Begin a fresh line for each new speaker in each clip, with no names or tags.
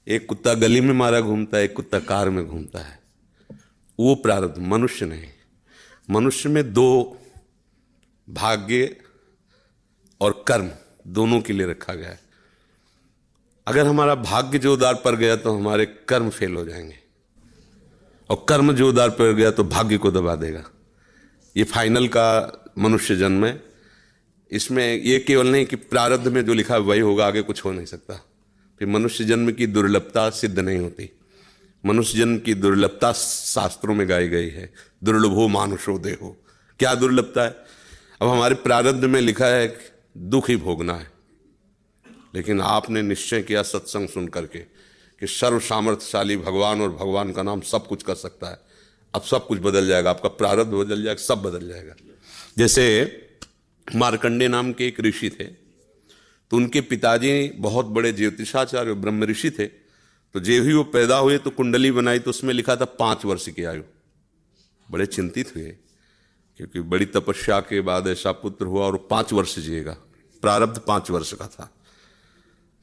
एक कुत्ता गली में मारा घूमता है, एक कुत्ता कार में घूमता है। वो प्रारब्ध, मनुष्य नहीं। मनुष्य में दो, भाग्य और कर्म, दोनों के लिए रखा गया है। अगर हमारा भाग्य जोरदार पड़ गया तो हमारे कर्म फेल हो जाएंगे, और कर्म जोरदार पड़ गया तो भाग्य को दबा देगा। ये फाइनल का मनुष्य जन्म है। इसमें ये केवल नहीं कि प्रारब्ध में जो लिखा है वही होगा, आगे कुछ हो नहीं सकता। फिर मनुष्य जन्म की दुर्लभता सिद्ध नहीं होती। मनुष्य जन्म की दुर्लभता शास्त्रों में गाई गई है, दुर्लभो मानुषो देहो। क्या दुर्लभता है? अब हमारे प्रारब्ध में लिखा है दुख ही भोगना है, लेकिन आपने निश्चय किया सत्संग सुन करके कि सर्व सामर्थ्यशाली भगवान और भगवान का नाम सब कुछ कर सकता है। अब सब कुछ बदल जाएगा, आपका प्रारब्ध बदल जाएगा, सब बदल जाएगा। जैसे मार्कंडे नाम के एक ऋषि थे, तो उनके पिताजी बहुत बड़े ज्योतिषाचार्य ब्रह्म ऋषि थे। तो जब ही वो पैदा हुए तो कुंडली बनाई, तो उसमें लिखा था 5 वर्ष की आयु। बड़े चिंतित हुए, क्योंकि बड़ी तपस्या के बाद ऐसा पुत्र हुआ और 5 वर्ष जिएगा। प्रारब्ध 5 वर्ष का था।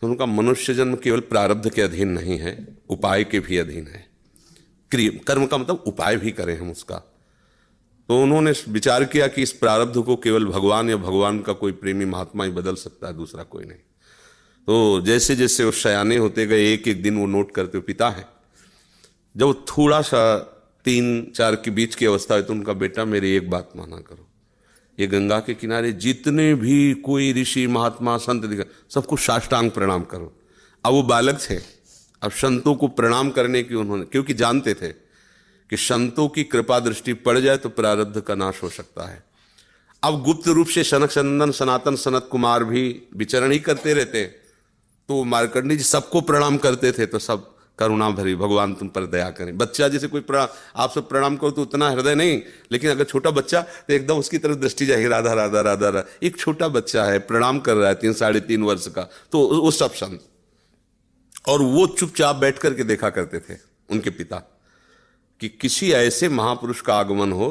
तो उनका मनुष्य जन्म केवल प्रारब्ध के अधीन नहीं है, उपाय के भी अधीन है। कर्म का मतलब उपाय भी करें हम उसका। तो उन्होंने विचार किया कि इस प्रारब्ध को केवल भगवान या भगवान का कोई प्रेमी महात्मा ही बदल सकता है, दूसरा कोई नहीं। तो जैसे जैसे वो सयाने होते गए, एक एक दिन वो नोट करते हुए पिता है, जब थोड़ा सा 3-4 के बीच की अवस्था है, तो उनका बेटा मेरी एक बात माना करो, ये गंगा के किनारे जितने भी कोई ऋषि महात्मा संत दिखा, सबको साष्टांग प्रणाम करो। अब वो बालक थे, अब संतों को प्रणाम करने की उन्होंने, क्योंकि जानते थे कि संतों की कृपा दृष्टि पड़ जाए तो प्रारब्ध का नाश हो सकता है। अब गुप्त रूप से सनक सनंदन सनातन सनत कुमार भी विचरण ही करते रहते, तो मार्कंडी जी सबको प्रणाम करते थे। तो सब करुणा भरी, भगवान तुम पर दया करें। बच्चा जैसे कोई प्रणाम, आप सब प्रणाम करो तो उतना हृदय नहीं, लेकिन अगर छोटा बच्चा तो एकदम उसकी तरफ दृष्टि जाएगी, राधा राधा राधा राधा। एक छोटा बच्चा है, प्रणाम कर रहा है 3-3.5 वर्ष का, तो वो सब संत। और वो चुपचाप बैठ करके देखा करते थे उनके पिता कि किसी ऐसे महापुरुष का आगमन हो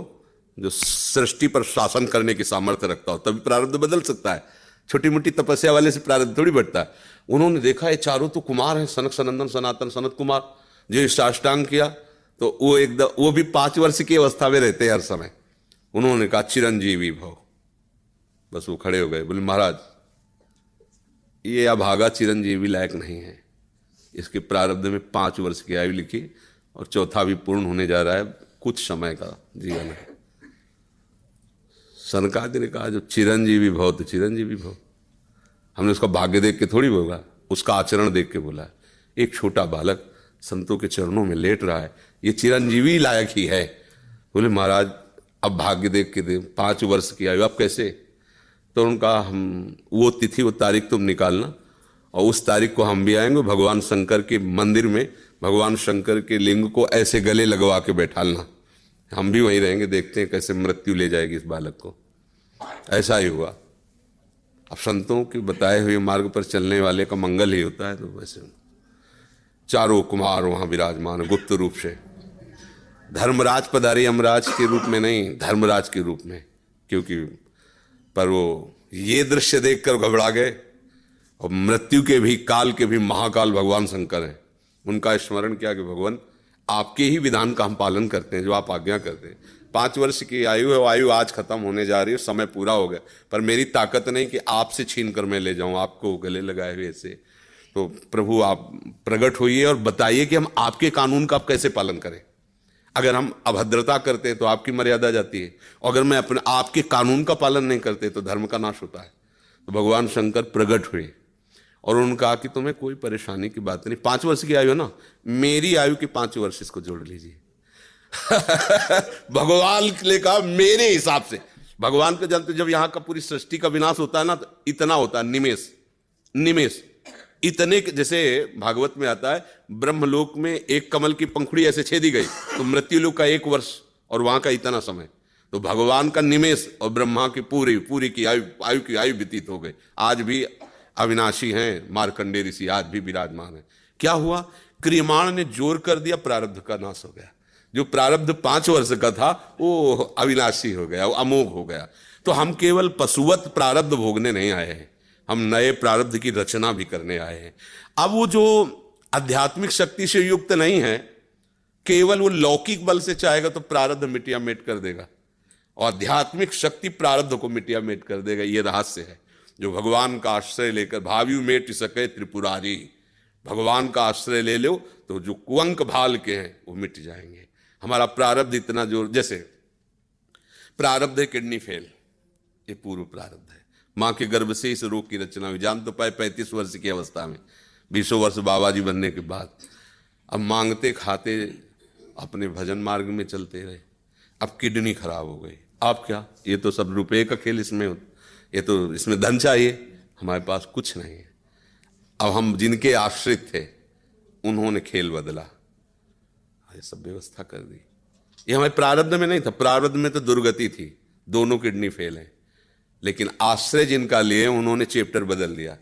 जो सृष्टि पर शासन करने की सामर्थ्य रखता हो, तभी प्रारब्ध बदल सकता है। छोटी मोटी तपस्या वाले से प्रारब्ध थोड़ी बढ़ता है। उन्होंने देखा ये चारों तो कुमार हैं, सनक सनंदन सनातन सनत कुमार, जो साष्टांग किया तो वो एकदम, वो भी 5 वर्ष की अवस्था में रहते हैं हर समय। उन्होंने कहा चिरंजीवी भव। बस वो खड़े हो गए, बोले महाराज ये अभागा चिरंजीवी लायक नहीं है, इसके प्रारब्ध में 5 वर्ष की आयु लिखी और चौथा भी पूर्ण होने जा रहा है, कुछ समय का जीवन है। सनकादि ने कहा जो चिरंजीवी भव तो चिरंजीवी भव। हमने उसका भाग्य देख के थोड़ी बोला, उसका आचरण देख के बोला। एक छोटा बालक संतों के चरणों में लेट रहा है, ये चिरंजीवी लायक ही है। बोले महाराज अब भाग्य देख के दे, 5 वर्ष की आयु, अब कैसे? तो उनका हम वो तिथि वो तारीख तुम निकालना, और उस तारीख को हम भी आएंगे। भगवान शंकर के मंदिर में भगवान शंकर के लिंग को ऐसे गले लगवा के बैठालना, हम भी वहीं रहेंगे, देखते हैं कैसे मृत्यु ले जाएगी इस बालक को। ऐसा ही हुआ। अब संतों के बताए हुए मार्ग पर चलने वाले का मंगल ही होता है। तो वैसे चारों कुमार वहां विराजमान गुप्त रूप से, धर्मराज पधारी, यमराज के रूप में नहीं, धर्मराज के रूप में। क्योंकि पर वो ये दृश्य देखकर घबरा गए, और मृत्यु के भी, काल के भी महाकाल भगवान शंकर हैं। उनका स्मरण किया कि भगवान आपके ही विधान का हम पालन करते हैं, जो आप आज्ञा करते हैं। 5 वर्ष की आयु है, वो आयु आज खत्म होने जा रही है, समय पूरा हो गया, पर मेरी ताकत नहीं कि आपसे छीन कर मैं ले जाऊं आपको गले लगाए हुए ऐसे। तो प्रभु आप प्रकट होइए और बताइए कि हम आपके कानून का आप कैसे पालन करें। अगर हम अभद्रता करते हैं तो आपकी मर्यादा जाती है, और अगर मैं अपने आपके कानून का पालन नहीं करते तो धर्म का नाश होता है। तो भगवान शंकर प्रकट हुए और उन्होंने कहा कि तुम्हें कोई परेशानी की बात नहीं, 5 वर्ष की आयु है ना, मेरी आयु के 5 वर्ष इसको जोड़ लीजिए। भगवान ने कहा मेरे हिसाब से। भगवान को जानते, जब यहां का पूरी सृष्टि का विनाश होता है ना, तो इतना होता है, निमेष निमेष इतने, जैसे भागवत में आता है ब्रह्मलोक में एक कमल की पंखुड़ी ऐसे छेदी गई तो मृत्युलोक का 1 वर्ष और वहां का इतना समय। तो भगवान का निमेष और ब्रह्मा की पूरी की आयु व्यतीत हो गई। आज भी अविनाशी हैं मार्कंडे ऋषि, आज भी विराजमान है। क्या हुआ? क्रियमाण ने जोर कर दिया, प्रारब्ध का नाश हो गया। जो प्रारब्ध 5 वर्ष का था वो अविनाशी हो गया, वो अमोघ हो गया। तो हम केवल पशुवत प्रारब्ध भोगने नहीं आए हैं, हम नए प्रारब्ध की रचना भी करने आए हैं। अब वो जो आध्यात्मिक शक्ति से युक्त नहीं है, केवल वो लौकिक बल से चाहेगा तो प्रारब्ध मिटिया मेट कर देगा, और आध्यात्मिक शक्ति प्रारब्ध को मिटिया मेट कर देगा। ये रहस्य है। जो भगवान का आश्रय लेकर भावी मेट सके त्रिपुरारी, भगवान का आश्रय ले लो तो जो कुअंक भाल के हैं वो मिट जाएंगे। हमारा प्रारब्ध इतना जोर, जैसे प्रारब्ध है किडनी फेल, ये पूर्व प्रारब्ध है। माँ के गर्भ से इस रोग की रचना हुई, जान तो पाए 35 वर्ष की अवस्था में, 20 वर्ष बाबा जी बनने के बाद। अब मांगते खाते अपने भजन मार्ग में चलते रहे, अब किडनी खराब हो गई। अब क्या, ये तो सब रुपए का खेल इसमें, ये तो इसमें धन चाहिए, हमारे पास कुछ नहीं है। अब हम जिनके आश्रित थे उन्होंने खेल बदला, ये सब व्यवस्था कर दी। ये हमारे प्रारब्ध में नहीं था, प्रारब्ध में तो दुर्गति थी, दोनों किडनी फेल हैं, लेकिन आश्रय जिनका लिए उन्होंने चैप्टर बदल दिया।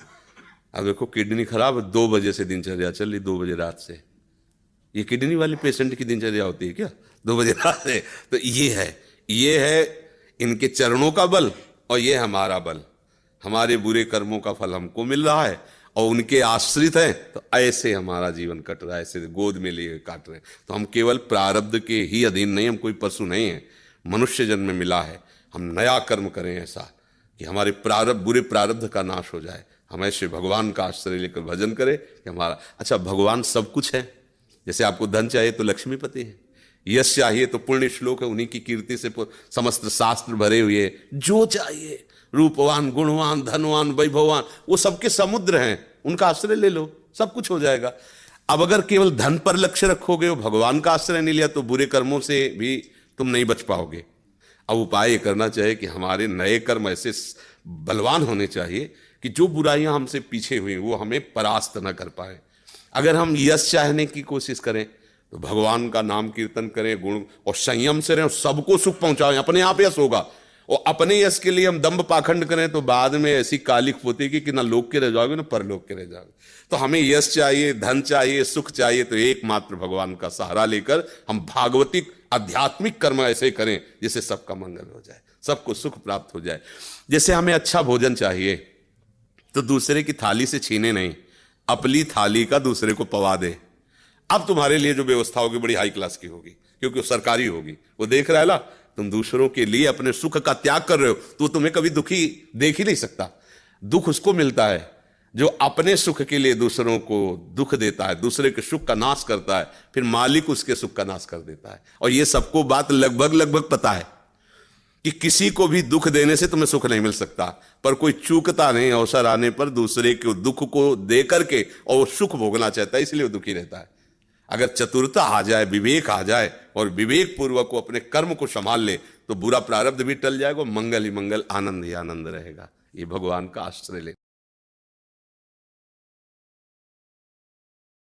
अब देखो किडनी खराब, 2 बजे से दिनचर्या चल रही, 2 बजे रात से। ये किडनी वाले पेशेंट की दिनचर्या होती है क्या 2 बजे रात से? तो ये है इनके चरणों का बल, और ये हमारा बल। हमारे बुरे कर्मों का फल हमको मिल रहा है, और उनके आश्रित हैं, तो ऐसे हमारा जीवन कट रहा है, ऐसे गोद में लिए काट रहे हैं। तो हम केवल प्रारब्ध के ही अधीन नहीं, हम कोई पशु नहीं है, मनुष्य जन्म में मिला है। हम नया कर्म करें ऐसा कि हमारे प्रारब्ध, बुरे प्रारब्ध का नाश हो जाए। हम ऐसे भगवान का आश्रय लेकर भजन करें कि हमारा, अच्छा भगवान सब कुछ है। जैसे आपको धन चाहिए तो लक्ष्मीपति है, यश चाहिए तो पुण्य श्लोक है, उन्हीं की कीर्ति से समस्त शास्त्र भरे हुए। जो चाहिए, रूपवान, गुणवान, धनवान, वैभवान, वो सबके समुद्र हैं, उनका आश्रय ले लो, सब कुछ हो जाएगा। अब अगर केवल धन पर लक्ष्य रखोगे, वो भगवान का आश्रय नहीं लिया, तो बुरे कर्मों से भी तुम नहीं बच पाओगे। अब उपाय ये करना चाहिए कि हमारे नए कर्म ऐसे बलवान होने चाहिए कि जो बुराइयां हमसे पीछे हुई वो हमें परास्त न कर पाए। अगर हम यश चाहने की कोशिश करें तो भगवान का नाम कीर्तन करें, गुण और संयम से रहें, सबको सुख पहुंचाएं, अपने आप यश होगा। और अपने यश के लिए हम दंभ पाखंड करें तो बाद में ऐसी कालिक पोतेगी कि ना लोक के रह जाओगे ना परलोक के रह जाओगे। तो हमें यश चाहिए, धन चाहिए, सुख चाहिए, तो एकमात्र भगवान का सहारा लेकर हम भागवतिक आध्यात्मिक कर्म ऐसे करें जिससे सबका मंगल हो जाए, सबको सुख प्राप्त हो जाए। जैसे हमें अच्छा भोजन चाहिए तो दूसरे की थाली से छीने नहीं, अपनी थाली का दूसरे को पवा दे। अब तुम्हारे लिए जो व्यवस्था होगी बड़ी हाई क्लास की होगी, क्योंकि वो सरकारी होगी। वो देख रहा है ना, तुम दूसरों के लिए अपने सुख का त्याग कर रहे हो, तो तुम्हें कभी दुखी देख ही नहीं सकता। दुख उसको मिलता है जो अपने सुख के लिए दूसरों को दुख देता है, दूसरे के सुख का नाश करता है, फिर मालिक उसके सुख का नाश कर देता है। और ये सबको बात लगभग पता है कि किसी को भी दुख देने से तुम्हें सुख नहीं मिल सकता, पर कोई चूकता नहीं अवसर आने पर दूसरे के दुख को दे करके, और वो सुख भोगना चाहता है, इसलिए वो दुखी रहता है। अगर चतुरता आ जाए, विवेक आ जाए, और विवेक पूर्वक को अपने कर्म को संभाल ले, तो बुरा प्रारब्ध भी टल जाएगा, मंगल ही मंगल, आनंद ही आनंद रहेगा। ये भगवान का आश्रय ले।